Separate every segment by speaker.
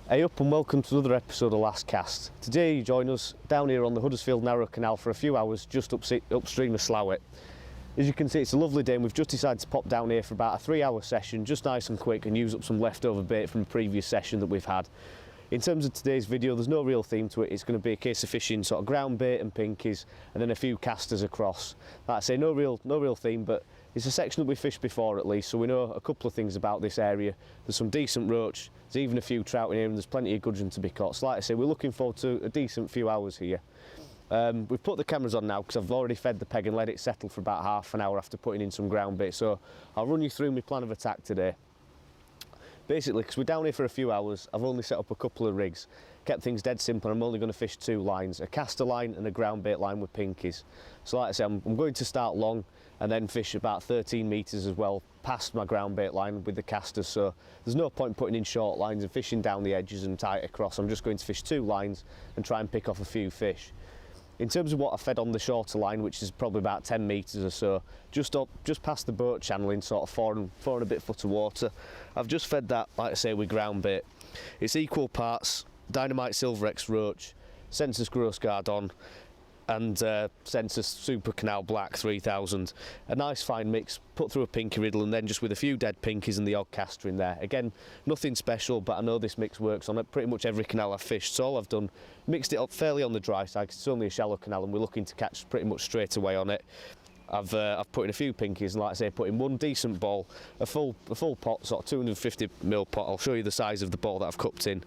Speaker 1: Hey up and welcome to another episode of Last Cast. Today you join us down here on the Huddersfield narrow canal for a few hours just upstream of Slowett. As you can see, it's a lovely day and we've just decided to pop down here for about a 3-hour session, just nice and quick, and use up some leftover bait from the previous session that we've had. In terms of today's video, there's no real theme to it. It's going to be a case of fishing sort of ground bait and pinkies and then a few casters across. Like I say, no real theme, but it's a section that we've fished before at least, so we know a couple of things about this area. There's some decent roach, there's even a few trout in here, and there's plenty of gudgeon to be caught. So like I say, we're looking forward to a decent few hours here. We've put the cameras on now because I've already fed the peg and let it settle for about half an hour after putting in some ground bait. So I'll run you through my plan of attack today. Basically, because we're down here for a few hours, I've only set up a couple of rigs, kept things dead simple. I'm only going to fish 2 lines, a caster line and a ground bait line with pinkies. So like I say, I'm going to start long and then fish about 13 metres as well past my ground bait line with the casters. So there's no point putting in short lines and fishing down the edges and tight across. I'm just going to fish 2 lines and try and pick off a few fish. In terms of what I fed on the shorter line, which is probably about 10 metres or so, just past the boat channel in sort of 4 and a bit foot of water, I've just fed that, like I say, with ground bait. It's equal parts Dynamite Silver X Roach, Sensus Gross Guard on, and Sensus Super Canal Black 3000. A nice fine mix, put through a pinky riddle, and then just with a few dead pinkies and the odd caster in there. Again, nothing special, but I know this mix works on pretty much every canal I've fished. So all I've done, mixed it up fairly on the dry side, 'cause it's only a shallow canal and we're looking to catch pretty much straight away on it. I've put in a few pinkies, and like I say, put in one decent ball, a full pot, sort of 250ml pot. I'll show you the size of the ball that I've cupped in.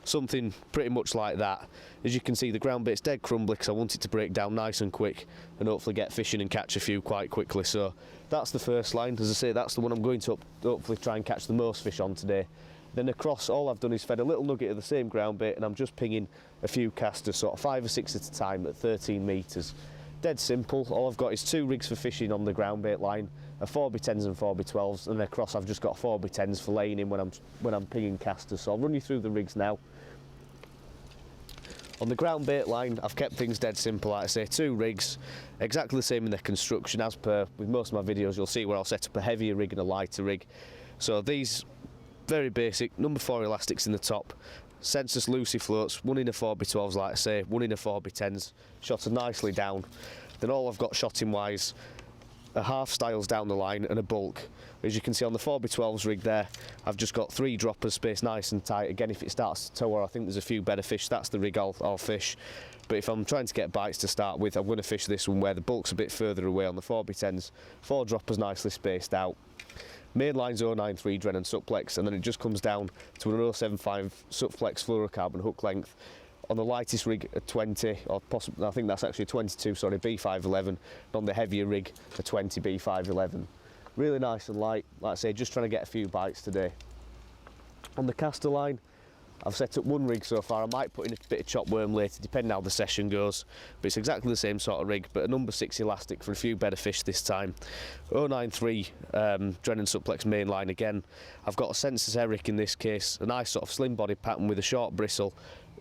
Speaker 1: Something pretty much like that. As you can see, the ground bait's dead crumbly because I want it to break down nice and quick and hopefully get fishing and catch a few quite quickly. So that's the first line. As I say, that's the one I'm going to hopefully try and catch the most fish on today. Then across, all I've done is fed a little nugget of the same ground bait, and I'm just pinging a few casters, sort of 5 or 6 at a time at 13 metres. Dead simple. All I've got is 2 rigs for fishing on the ground bait line, a 4x10s and 4x12s, and then across I've just got 4x10s for laying in when I'm pinging casters. So I'll run you through the rigs now. On the ground bait line, I've kept things dead simple, like I say, 2 rigs, exactly the same in their construction as per with most of my videos. You'll see where I'll set up a heavier rig and a lighter rig. So these, very basic, number 4 elastics in the top, Sensus Lucy floats, 1 in a 4x12s, like I say, 1 in a 4x10s, shot nicely down. Then all I've got shotting wise, a half styles down the line and a bulk. As you can see on the 4x12s rig there, I've just got 3 droppers spaced nice and tight. Again, if it starts to tow or I think there's a few better fish, that's the rig I'll fish. But if I'm trying to get bites to start with, I'm going to fish this one where the bulk's a bit further away on the 4x10s. 4 droppers nicely spaced out. Main line's 093 Dren and Suplex, and then it just comes down to an 075 Suplex fluorocarbon hook length. On the lightest rig a 20, or possibly I think that's actually a 22, sorry, B511, and on the heavier rig a 20 B511. Really nice and light, like I say, just trying to get a few bites today. On the caster line, I've set up 1 rig so far. I might put in a bit of chop worm later, depending how the session goes, but it's exactly the same sort of rig, but a number 6 elastic for a few better fish this time. 093 Dren and Suplex main line again. I've got a Sensus Eric in this case, a nice sort of slim body pattern with a short bristle,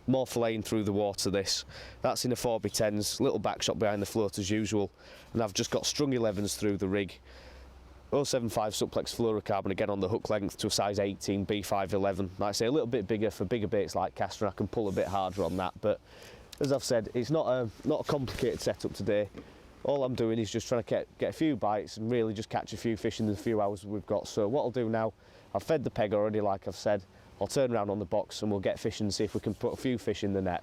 Speaker 1: more filleting through the water this. That's in a 4x10s, little back shot behind the float as usual, and I've just got strung 11s through the rig. 075 Suplex fluorocarbon again on the hook length to a size 18 B511. Like I say, a little bit bigger for bigger baits like caster. I can pull a bit harder on that, but as I've said, it's not a complicated setup today. All I'm doing is just trying to get a few bites and really just catch a few fish in the few hours we've got. So what I'll do now, I've fed the peg already, like I've said. I'll turn around on the box and we'll get fishing and see if we can put a few fish in the net.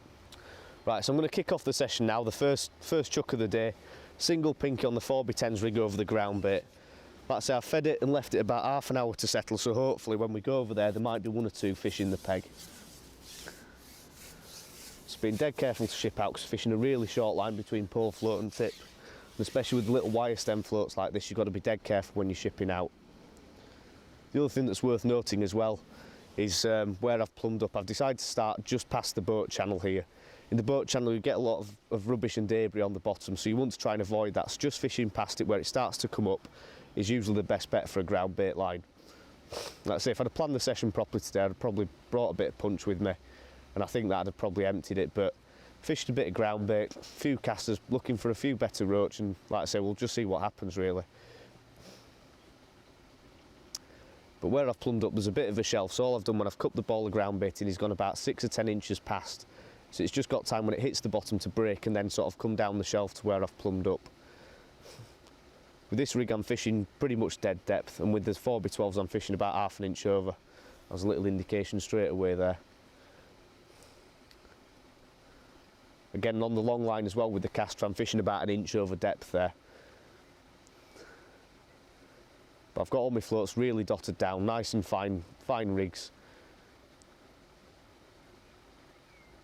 Speaker 1: Right, so I'm going to kick off the session now. The first chuck of the day, single pinky on the 4x10s rig over the ground bait. Like I say, I've fed it and left it about half an hour to settle, so hopefully when we go over there might be 1 or 2 fish in the peg. Just being dead careful to ship out because fishing a really short line between pole float and tip, and especially with little wire stem floats like this, you've got to be dead careful when you're shipping out. The other thing that's worth noting as well is where I've plumbed up. I've decided to start just past the boat channel here. In the boat channel you get a lot of rubbish and debris on the bottom, so you want to try and avoid that. So just fishing past it where it starts to come up is usually the best bet for a ground bait line. Like I say, if I'd have planned the session properly today, I'd have probably brought a bit of punch with me, and I think that I'd have probably emptied it, but fished a bit of ground bait, a few casters, looking for a few better roach, and like I say, we'll just see what happens really. But where I've plumbed up, there's a bit of a shelf, so all I've done when I've cupped the ball of ground bait in, he's gone about 6 or 10 inches past. So it's just got time when it hits the bottom to break and then sort of come down the shelf to where I've plumbed up. With this rig I'm fishing pretty much dead depth, and with the 4x12s I'm fishing about half an inch over. That was a little indication straight away there. Again, on the long line as well with the caster, I'm fishing about an inch over depth there. But I've got all my floats really dotted down, nice and fine rigs.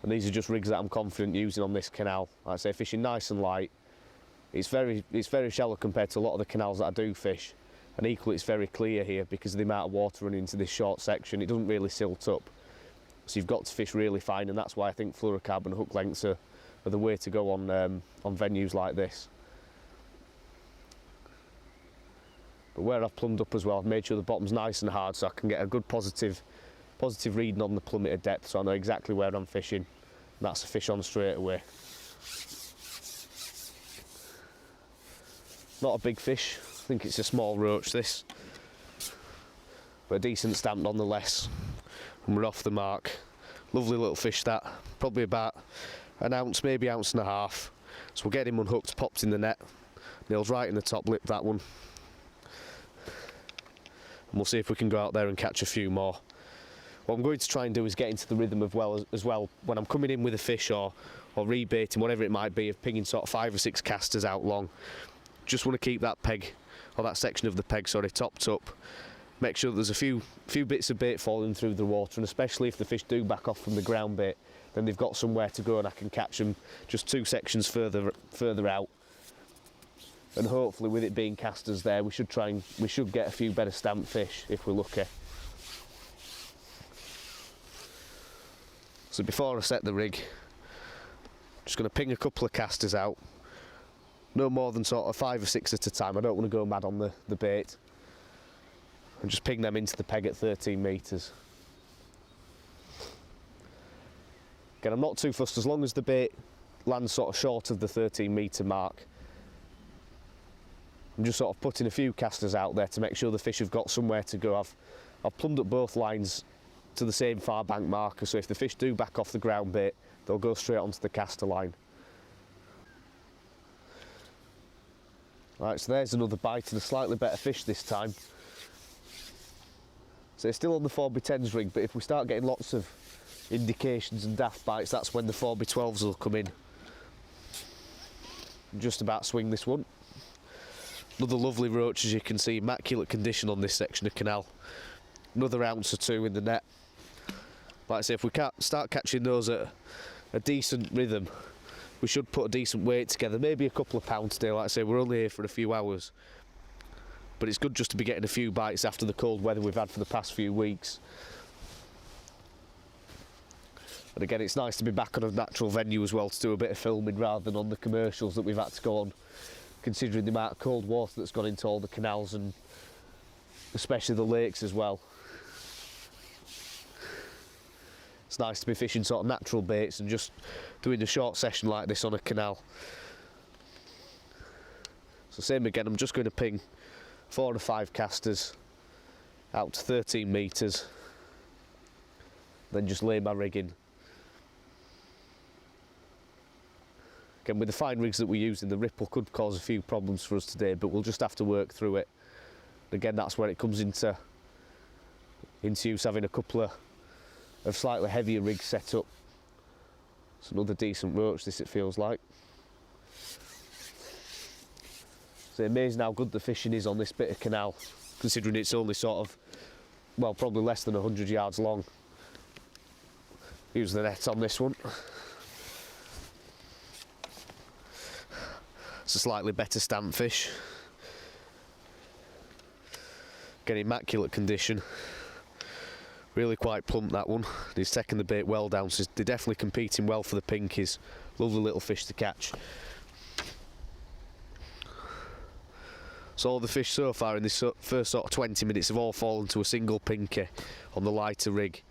Speaker 1: And these are just rigs that I'm confident using on this canal. Like I say, fishing nice and light. It's very shallow compared to a lot of the canals that I do fish. And equally it's very clear here because of the amount of water running into this short section. It doesn't really silt up. So you've got to fish really fine, and that's why I think fluorocarbon hook lengths are the way to go on venues like this. But where I've plumbed up as well, I've made sure the bottom's nice and hard so I can get a good positive reading on the plummeted depth, so I know exactly where I'm fishing. And that's a fish on straight away. Not a big fish, I think it's a small roach this, but a decent stamp nonetheless. And we're off the mark. Lovely little fish that, probably about an ounce, maybe ounce and a half. So we'll get him unhooked, popped in the net. Nails right in the top lip, that one. And we'll see if we can go out there and catch a few more. What I'm going to try and do is get into the rhythm as well when I'm coming in with a fish or rebaiting, whatever it might be, of pinging sort of 5 or 6 casters out long. Just want to keep that peg, or that section of the peg, sorry, topped up. Make sure that there's a few bits of bait falling through the water, and especially if the fish do back off from the ground bait, then they've got somewhere to go and I can catch them just 2 sections further out. And hopefully with it being casters there, we should get a few better stamped fish if we're lucky. So before I set the rig, I'm just going to ping a couple of casters out. No more than sort of 5 or 6 at a time. I don't want to go mad on the bait. And just ping them into the peg at 13 metres. Again, I'm not too fussed as long as the bait lands sort of short of the 13 metre mark. I'm just sort of putting a few casters out there to make sure the fish have got somewhere to go. I've plumbed up both lines to the same far bank marker, so if the fish do back off the ground bait, they'll go straight onto the caster line. Right, so there's another bite and a slightly better fish this time. So it's still on the 4x10s rig, but if we start getting lots of indications and daft bites, that's when the 4x12s will come in. Just about swing this one. Another lovely roach, as you can see, immaculate condition on this section of canal. Another ounce or 2 in the net. Like I say, if we can't start catching those at a decent rhythm, we should put a decent weight together, maybe a couple of pounds today. Like I say, we're only here for a few hours, but it's good just to be getting a few bites after the cold weather we've had for the past few weeks. And again, it's nice to be back on a natural venue as well to do a bit of filming rather than on the commercials that we've had to go on, considering the amount of cold water that's gone into all the canals and especially the lakes as well. It's nice to be fishing sort of natural baits and just doing a short session like this on a canal. So same again, I'm just going to ping 4 or 5 casters out to 13 metres, then just lay my rig in. Again, with the fine rigs that we're using, the ripple could cause a few problems for us today, but we'll just have to work through it. Again, that's where it comes into use, having a couple of slightly heavier rigs set up. It's another decent roach this, it feels like. It's amazing how good the fishing is on this bit of canal, considering it's only sort of, well, probably less than 100 yards long. Use the net on this one. It's a slightly better stamped fish. Again, immaculate condition. Really quite plump, that one. He's taking the bait well down, so they're definitely competing well for the pinkies. Lovely little fish to catch. So all the fish so far in this first sort of 20 minutes have all fallen to a single pinky on the lighter rig.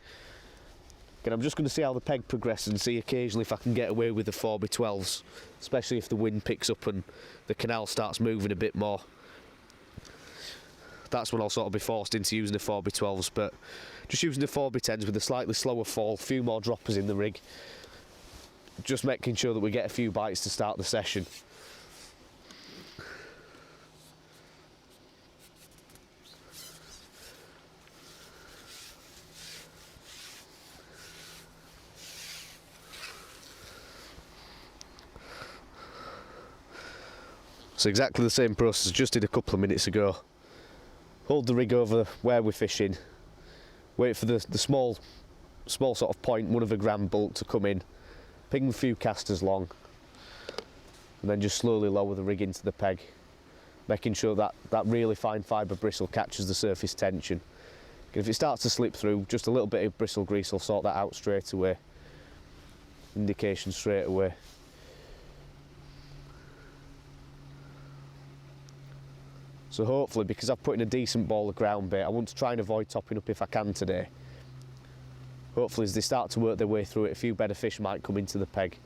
Speaker 1: Again, I'm just going to see how the peg progresses and see occasionally if I can get away with the 4x12s, especially if the wind picks up and the canal starts moving a bit more. that's when I'll sort of be forced into using the 4x12s, but just using the 4x10s with a slightly slower fall, a few more droppers in the rig, just making sure that we get a few bites to start the session. So exactly the same process just did a couple of minutes ago. Hold the rig over where we're fishing, wait for the small sort of point, one of a gram bulk to come in, ping a few casters long, and then just slowly lower the rig into the peg, making sure that that really fine fibre bristle catches the surface tension. And if it starts to slip through, just a little bit of bristle grease will sort that out straight away. Indication straight away. So hopefully, because I've put in a decent ball of ground bait, I want to try and avoid topping up if I can today. Hopefully as they start to work their way through it, a few better fish might come into the peg.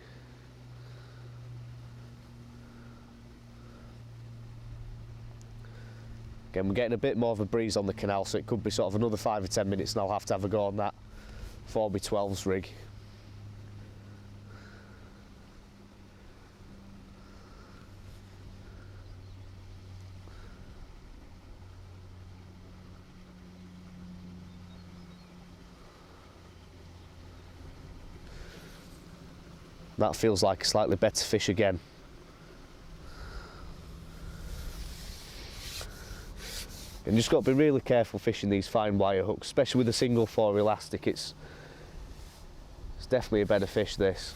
Speaker 1: Again, we're getting a bit more of a breeze on the canal, so it could be sort of another 5 or 10 minutes and I'll have to have a go on that 4x12s rig. That feels like a slightly better fish again. And you just got to be really careful fishing these fine wire hooks, especially with a single 4 elastic. It's definitely a better fish, this.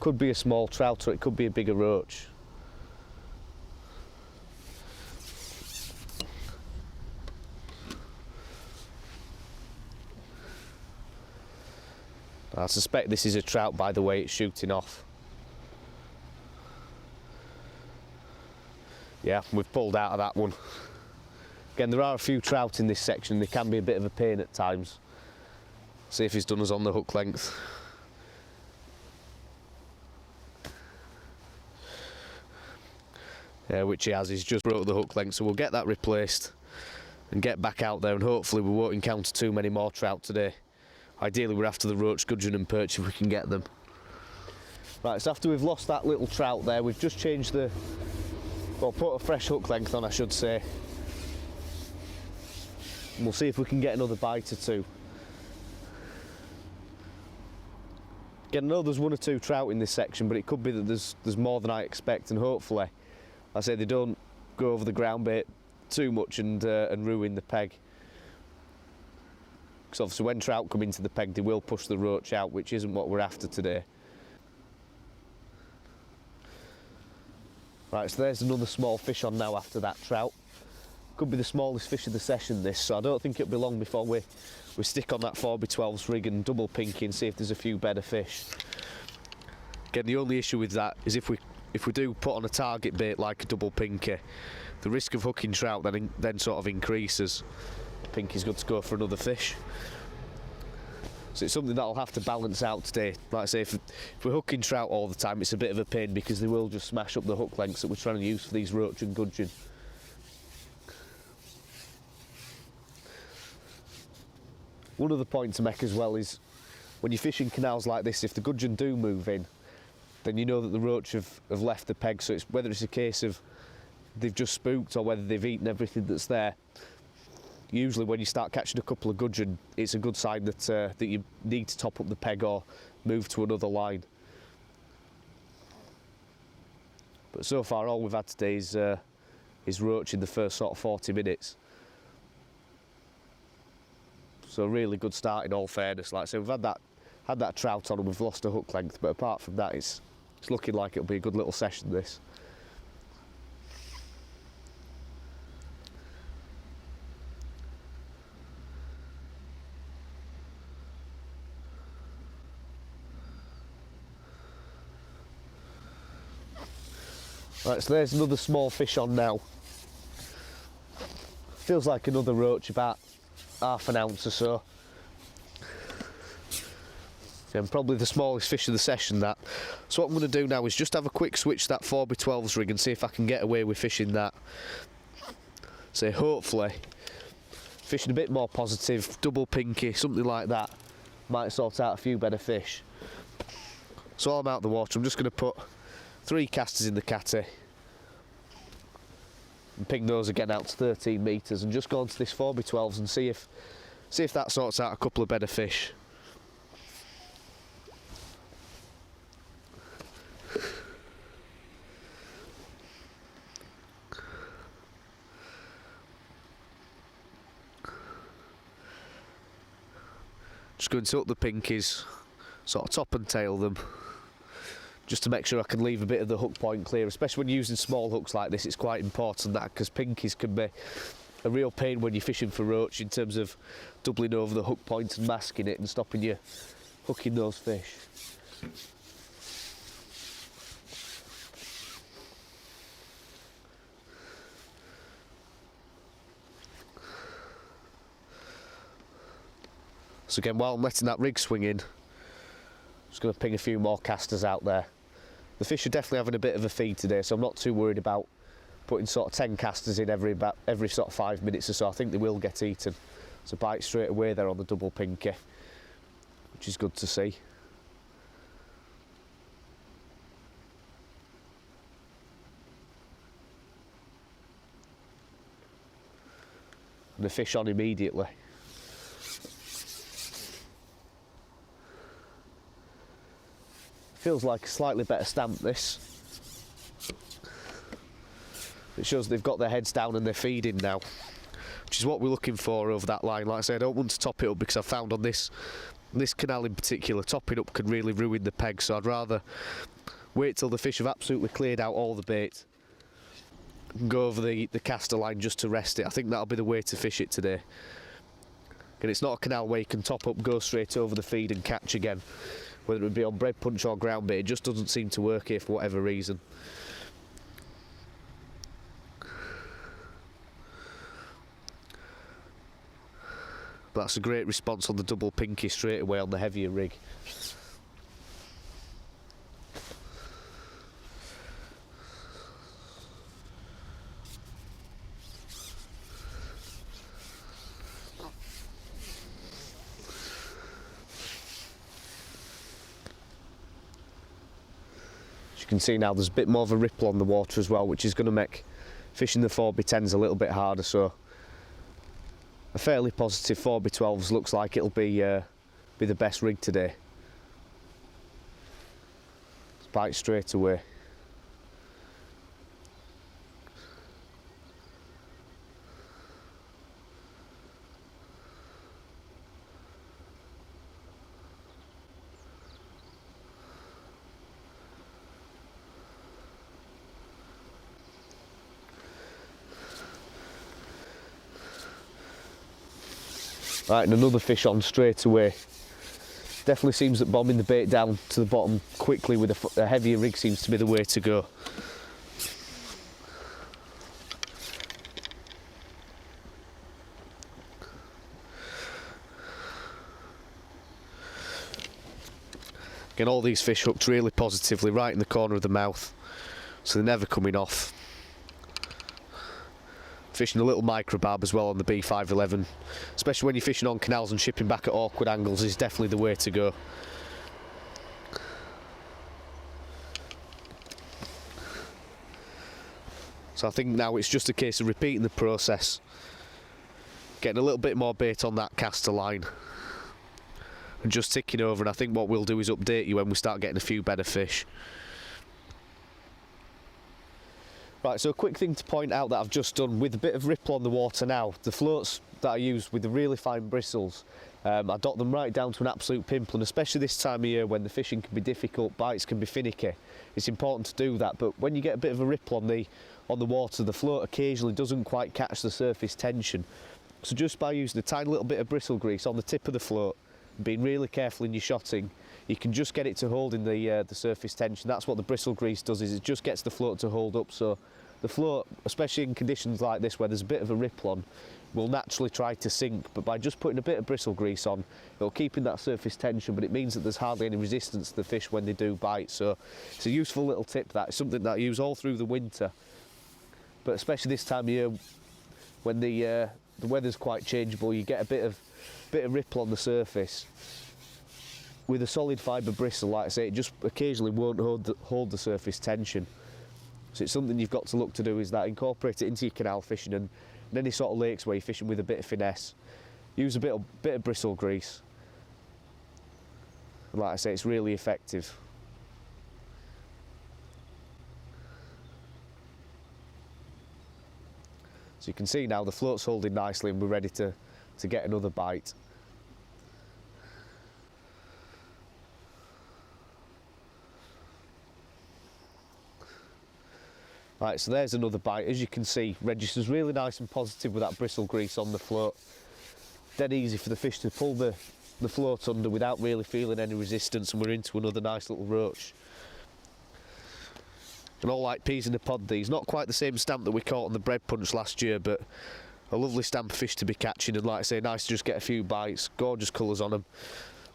Speaker 1: Could be a small trout or it could be a bigger roach. I suspect this is a trout by the way it's shooting off. Yeah, we've pulled out of that one. Again, there are a few trout in this section. They can be a bit of a pain at times. See if he's done us on the hook length. Yeah, which he has. He's just broke the hook length, so we'll get that replaced and get back out there, and hopefully we won't encounter too many more trout today. Ideally we're after the roach, gudgeon and perch if we can get them. Right, so after we've lost that little trout there, we've just changed the, well, put a fresh hook length on, I should say. And we'll see if we can get another bite or two. Again, I know there's 1 or 2 trout in this section, but it could be that there's more than I expect, and hopefully, I say, they don't go over the ground bait too much and ruin the peg. Because obviously when trout come into the peg they will push the roach out, which isn't what we're after today. Right, so there's another small fish on now after that trout. Could be the smallest fish of the session this, so I don't think it'll be long before we stick on that 4x12s rig and double pinky and see if there's a few better fish. Again, the only issue with that is if we do put on a target bait like a double pinky, the risk of hooking trout then sort of increases. Pinky's good to go for another fish. So it's something that I'll have to balance out today. Like I say, if we're hooking trout all the time, it's a bit of a pain because they will just smash up the hook lengths that we're trying to use for these roach and gudgeon. One other point to make as well is when you're fishing canals like this, if the gudgeon do move in, then you know that the roach have left the peg. So it's whether it's a case of they've just spooked or whether they've eaten everything that's there. Usually when you start catching a couple of gudgeon, it's a good sign that that you need to top up the peg or move to another line. But so far all we've had today is roach in the first sort of 40 minutes. So a really good start in all fairness. Like I say, we've had that trout on and we've lost a hook length, but apart from that it's looking like it'll be a good little session this. Right, so there's another small fish on now. Feels like another roach, about half an ounce or so. And probably the smallest fish of the session, that. So what I'm going to do now is just have a quick switch to that 4x12s rig and see if I can get away with fishing that. So hopefully, fishing a bit more positive, double pinky, something like that, might sort out a few better fish. So I'm out the water, I'm just going to put 3 casters in the catty and ping those again out to 13 metres and just go onto this 4x12s and see if that sorts out a couple of better fish. Just going to hook the pinkies, sort of top and tail them, just to make sure I can leave a bit of the hook point clear, especially when you're using small hooks like this. It's quite important that, because pinkies can be a real pain when you're fishing for roach in terms of doubling over the hook point and masking it and stopping you hooking those fish. So again, while I'm letting that rig swing in, just going to ping a few more casters out there. The fish are definitely having a bit of a feed today, so I'm not too worried about putting sort of 10 casters in every sort of 5 minutes or so. I think they will get eaten. So bite straight away there on the double pinky, which is good to see. And the fish on immediately. Feels like a slightly better stamp, this. It shows they've got their heads down and they're feeding now, which is what we're looking for over that line. Like I say, I don't want to top it up because I've found on this canal in particular, topping up can really ruin the peg, so I'd rather wait till the fish have absolutely cleared out all the bait and go over the caster line just to rest it. I think that'll be the way to fish it today. And it's not a canal where you can top up, go straight over the feed and catch again. Whether it would be on bread punch or ground bait, it just doesn't seem to work here for whatever reason. But that's a great response on the double pinky straight away on the heavier rig. You can see now there's a bit more of a ripple on the water as well, which is going to make fishing the 4x10s a little bit harder, so a fairly positive 4x12s looks like it'll be the best rig today. Let's bite straight away. Right, and another fish on straight away. Definitely seems that bombing the bait down to the bottom quickly with a heavier rig seems to be the way to go. Again, all these fish hooked really positively right in the corner of the mouth, so they're never coming off. Fishing a little micro barb as well on the B511, especially when you're fishing on canals and shipping back at awkward angles, is definitely the way to go. So I think now it's just a case of repeating the process, getting a little bit more bait on that caster line and just ticking over, and I think what we'll do is update you when we start getting a few better fish. Right, so a quick thing to point out that I've just done with a bit of ripple on the water now, the floats that I use with the really fine bristles, I dot them right down to an absolute pimple, and especially this time of year when the fishing can be difficult, bites can be finicky, it's important to do that. But when you get a bit of a ripple on the water, the float occasionally doesn't quite catch the surface tension. So just by using a tiny little bit of bristle grease on the tip of the float, being really careful in your shotting, you can just get it to hold in the surface tension. That's what the bristle grease does, is it just gets the float to hold up, so The float, especially in conditions like this where there's a bit of a ripple on, will naturally try to sink, but by just putting a bit of bristle grease on, it'll keep in that surface tension, but it means that there's hardly any resistance to the fish when they do bite. So it's a useful little tip. That it's something that I use all through the winter, but especially this time of year when the weather's quite changeable, you get a bit of ripple on the surface. With a solid fibre bristle, like I say, it just occasionally won't hold the surface tension. So it's something you've got to look to do, is that incorporate it into your canal fishing and any sort of lakes where you're fishing with a bit of finesse. Use a bit of bristle grease. And like I say, it's really effective. So you can see now the float's holding nicely and we're ready to get another bite. Right, so there's another bite. As you can see, registers really nice and positive with that bristle grease on the float. Dead easy for the fish to pull the float under without really feeling any resistance, and we're into another nice little roach. And all like peas in a pod, these. Not quite the same stamp that we caught on the bread punch last year, but a lovely stamp of fish to be catching, and like I say, nice to just get a few bites. Gorgeous colours on them.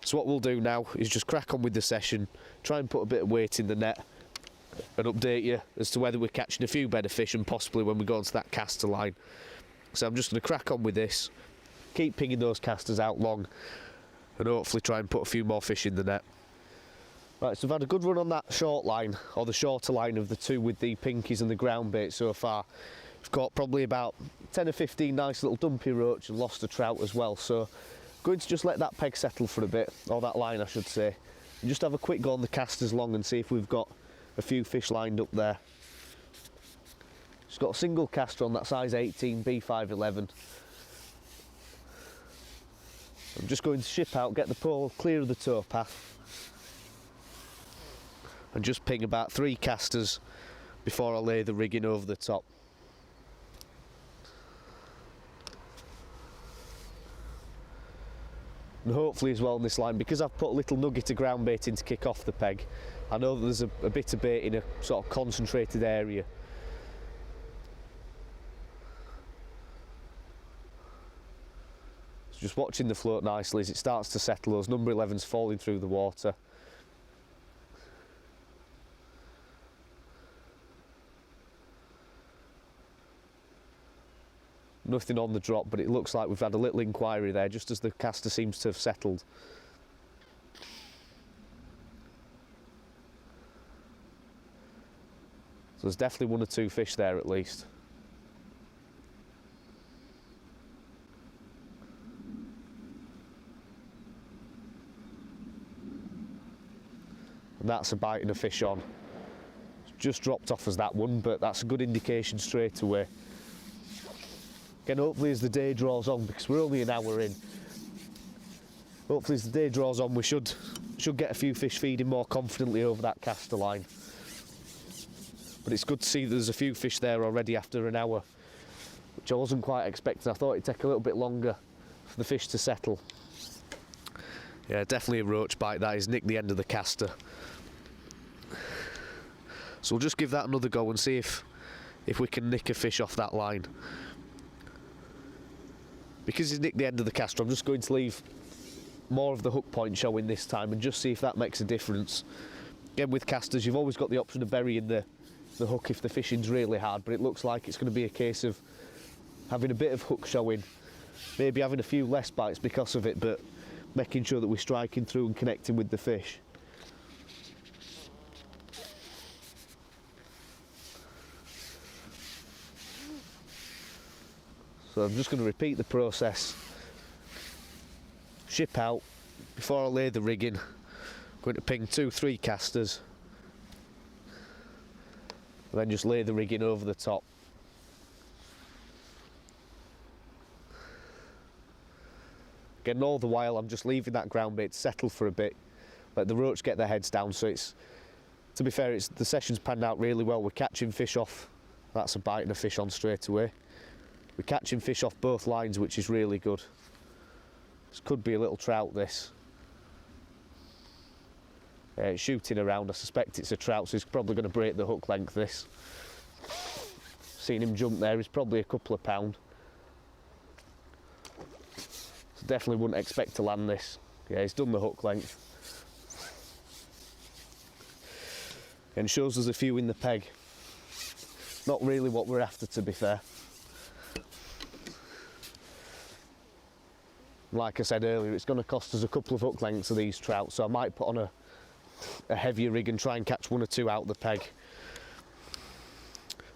Speaker 1: So what we'll do now is just crack on with the session, try and put a bit of weight in the net, and update you as to whether we're catching a few better fish and possibly when we go onto that caster line. So I'm just going to crack on with this, keep pinging those casters out long, and hopefully try and put a few more fish in the net. Right, so I've had a good run on that short line, or the shorter line of the two with the pinkies and the ground bait so far. I've caught probably about 10 or 15 nice little dumpy roach and lost a trout as well, so going to just let that peg settle for a bit, or that line I should say, and just have a quick go on the casters long and see if we've got a few fish lined up there. Just got a single caster on that size 18 B511. I'm just going to ship out, get the pole clear of the tow path, and just ping about 3 casters before I lay the rigging over the top. And hopefully as well on this line, because I've put a little nugget of ground bait in to kick off the peg, I know that there's a bit of bait in a sort of concentrated area. So just watching the float nicely as it starts to settle, those number 11s falling through the water. Nothing on the drop, but it looks like we've had a little inquiry there just as the caster seems to have settled. So there's definitely 1 or 2 fish there at least. And that's a bite and a fish on. Just dropped off as that one, but that's a good indication straight away. Again, hopefully as the day draws on, because we're only an hour in, hopefully as the day draws on we should get a few fish feeding more confidently over that caster line. But it's good to see that there's a few fish there already after an hour, which I wasn't quite expecting. I thought it'd take a little bit longer for the fish to settle. Yeah, definitely a roach bite that is, nicked the end of the caster. So we'll just give that another go and see if we can nick a fish off that line. Because he's nicked the end of the caster, I'm just going to leave more of the hook point showing this time and just see if that makes a difference. Again, with casters, you've always got the option of burying the hook if the fishing's really hard, but it looks like it's going to be a case of having a bit of hook showing, maybe having a few less bites because of it, but making sure that we're striking through and connecting with the fish. So I'm just going to repeat the process, ship out, before I lay the rigging, I'm going to ping 2-3 casters, and then just lay the rigging over the top. Again, all the while I'm just leaving that ground bait to settle for a bit, let the roach get their heads down. So it's, to be fair, the session's panned out really well. We're catching fish off, that's a bite and a fish on straight away. We're catching fish off both lines, which is really good. This could be a little trout, this. Yeah, it's shooting around. I suspect it's a trout, so it's probably going to break the hook length, this. seen him jump there, he's probably a couple of pound. So definitely wouldn't expect to land this. Yeah, he's done the hook length. And shows us a few in the peg. Not really what we're after, to be fair. Like I said earlier, it's going to cost us a couple of hook lengths of these trout, so I might put on a heavier rig and try and catch one or two out the peg.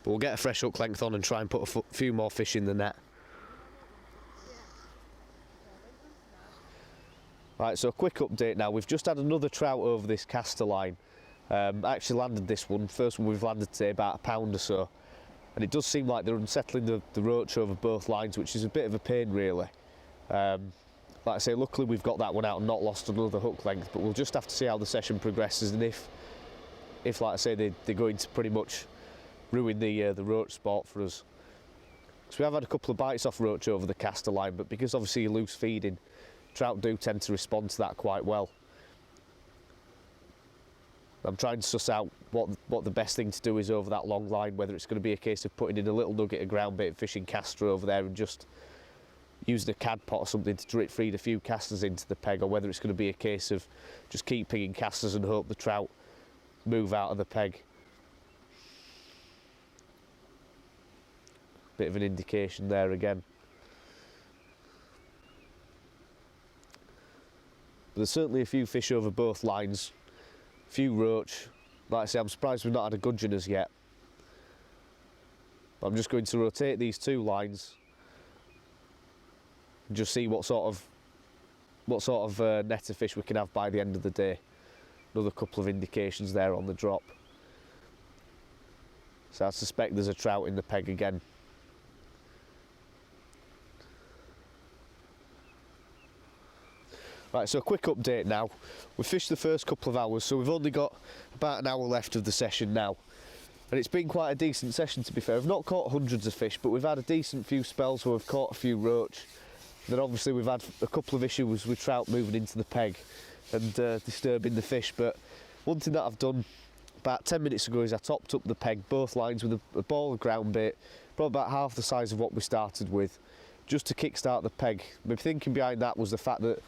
Speaker 1: But we'll get a fresh hook length on and try and put a few more fish in the net. Right, so a quick update now. We've just had another trout over this caster line. I actually landed this one, first one we've landed today, about a pound or so. And it does seem like they're unsettling the roach over both lines, which is a bit of a pain really. Like I say, luckily we've got that one out and not lost another hook length, but we'll just have to see how the session progresses, and if like I say, they're going to pretty much ruin the roach sport for us. So we have had a couple of bites off roach over the caster line, but because obviously you're loose feeding, trout do tend to respond to that quite well. I'm trying to suss out what the best thing to do is over that long line, whether it's going to be a case of putting in a little nugget of ground bait fishing caster over there and just using a cad pot or something to drip feed a few casters into the peg, or whether it's going to be a case of just keep pinging casters and hope the trout move out of the peg. Bit of an indication there again. But there's certainly a few fish over both lines, a few roach. Like I say, I'm surprised we've not had a gudgeon as yet. But I'm just going to rotate these two lines and just see what sort of net of fish we can have by the end of the day. Another couple of indications there on the drop. So I suspect there's a trout in the peg again. Right, so a quick update now. We've fished the first couple of hours, so we've only got about an hour left of the session now. And it's been quite a decent session, to be fair. We've not caught hundreds of fish, but we've had a decent few spells where we've caught a few roach. Then obviously we've had a couple of issues with trout moving into the peg and disturbing the fish. But one thing that I've done about 10 minutes ago is I topped up the peg, both lines, with a ball of ground bait, probably about half the size of what we started with, just to kickstart the peg. My thinking behind that was the fact that,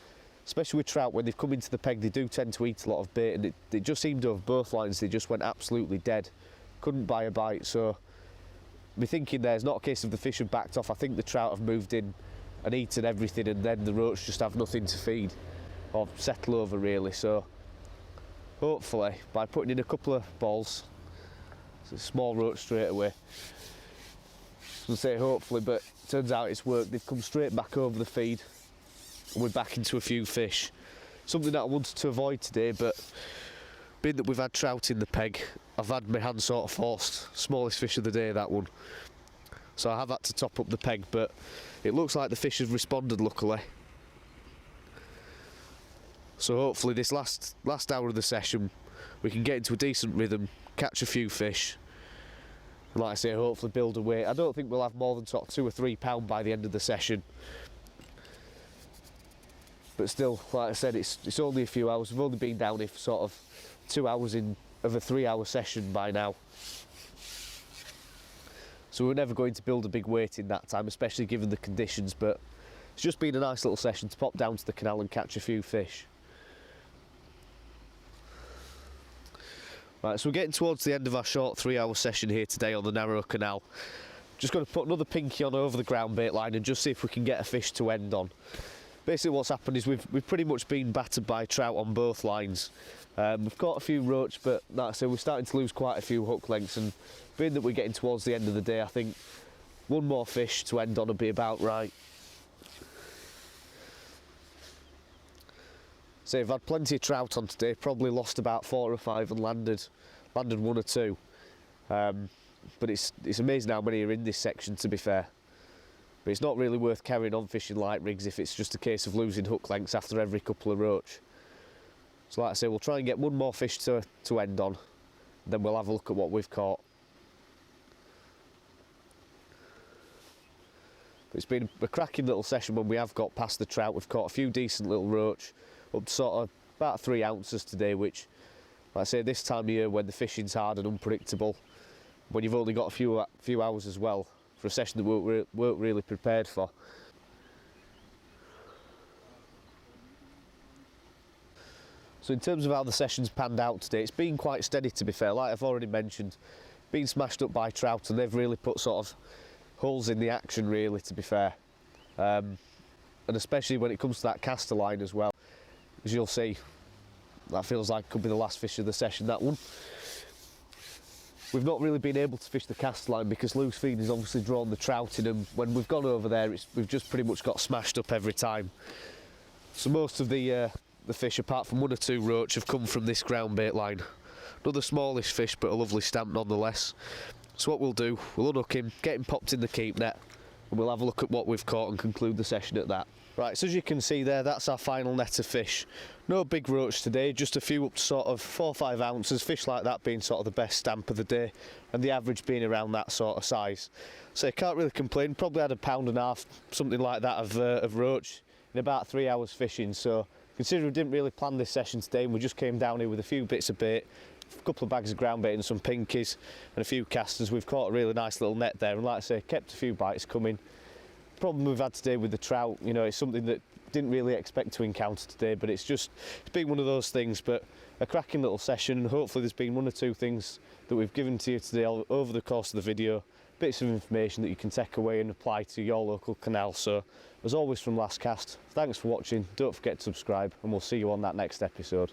Speaker 1: especially with trout, when they've come into the peg, they do tend to eat a lot of bait, and it just seemed to have both lines, they just went absolutely dead. Couldn't buy a bite, so my thinking there is not a case of the fish have backed off. I think the trout have moved in and eaten everything, and then the roach just have nothing to feed or settle over really. So hopefully by putting in a couple of balls, it's a small roach straight away. I was going to say hopefully, but it turns out it's worked. They've come straight back over the feed and we're back into a few fish. Something that I wanted to avoid today, but being that we've had trout in the peg, I've had my hand sort of forced. Smallest fish of the day, that one. So I have had to top up the peg, but it looks like the fish have responded, luckily. So hopefully this last hour of the session we can get into a decent rhythm, catch a few fish, and like I say, hopefully build a weight. I don't think we'll have more than sort of 2 or 3 pound by the end of the session. But still, like I said, it's only a few hours. We've only been down here for sort of 2 hours of a 3-hour session by now. So we're never going to build a big weight in that time, especially given the conditions, but it's just been a nice little session to pop down to the canal and catch a few fish. Right, so we're getting towards the end of our short 3-hour session here today on the narrow canal. Just going to put another pinky on over the ground bait line and just see if we can get a fish to end on. Basically what's happened is we've pretty much been battered by trout on both lines. We've caught a few roach, but like I say, we're starting to lose quite a few hook lengths, and being that we're getting towards the end of the day, I think one more fish to end on would be about right. So I've had plenty of trout on today, probably lost about 4 or 5 and landed 1 or 2. But it's amazing how many are in this section, to be fair. But it's not really worth carrying on fishing light rigs if it's just a case of losing hook lengths after every couple of roach. So like I say, we'll try and get one more fish to end on, then we'll have a look at what we've caught. But it's been a cracking little session when we have got past the trout. We've caught a few decent little roach, up to sort of about 3 ounces today, which, like I say, this time of year when the fishing's hard and unpredictable, when you've only got a few hours as well for a session that we weren't really prepared for. So in terms of how the session's panned out today, it's been quite steady, to be fair. Like I've already mentioned, been smashed up by trout, and they've really put sort of holes in the action, really, to be fair. And especially when it comes to that caster line as well, as you'll see, that feels like could be the last fish of the session, that one. We've not really been able to fish the cast line because loose feed has obviously drawn the trout in, and when we've gone over there, we've just pretty much got smashed up every time. So most of the fish, apart from 1 or 2 roach, have come from this ground bait line. Another smallish fish, but a lovely stamp nonetheless. So what we'll do, we'll unhook him, get him popped in the keep net, and we'll have a look at what we've caught and conclude the session at that. Right, so as you can see there, that's our final net of fish. No big roach today, just a few up to sort of 4 or 5 ounces, fish like that being sort of the best stamp of the day, and the average being around that sort of size. So you can't really complain, probably had £1.5 pound, something like that of roach in about 3 hours fishing. So considering we didn't really plan this session today, and we just came down here with a few bits of bait, a couple of bags of ground bait and some pinkies and a few casters, we've caught a really nice little net there, and like I say, kept a few bites coming. The problem we've had today with the trout, you know, it's something that didn't really expect to encounter today, but it's been one of those things. But a cracking little session, and hopefully there's been 1 or 2 things that we've given to you today over the course of the video, bits of information that you can take away and apply to your local canal. So as always from Last Cast, thanks for watching, don't forget to subscribe, and we'll see you on that next episode.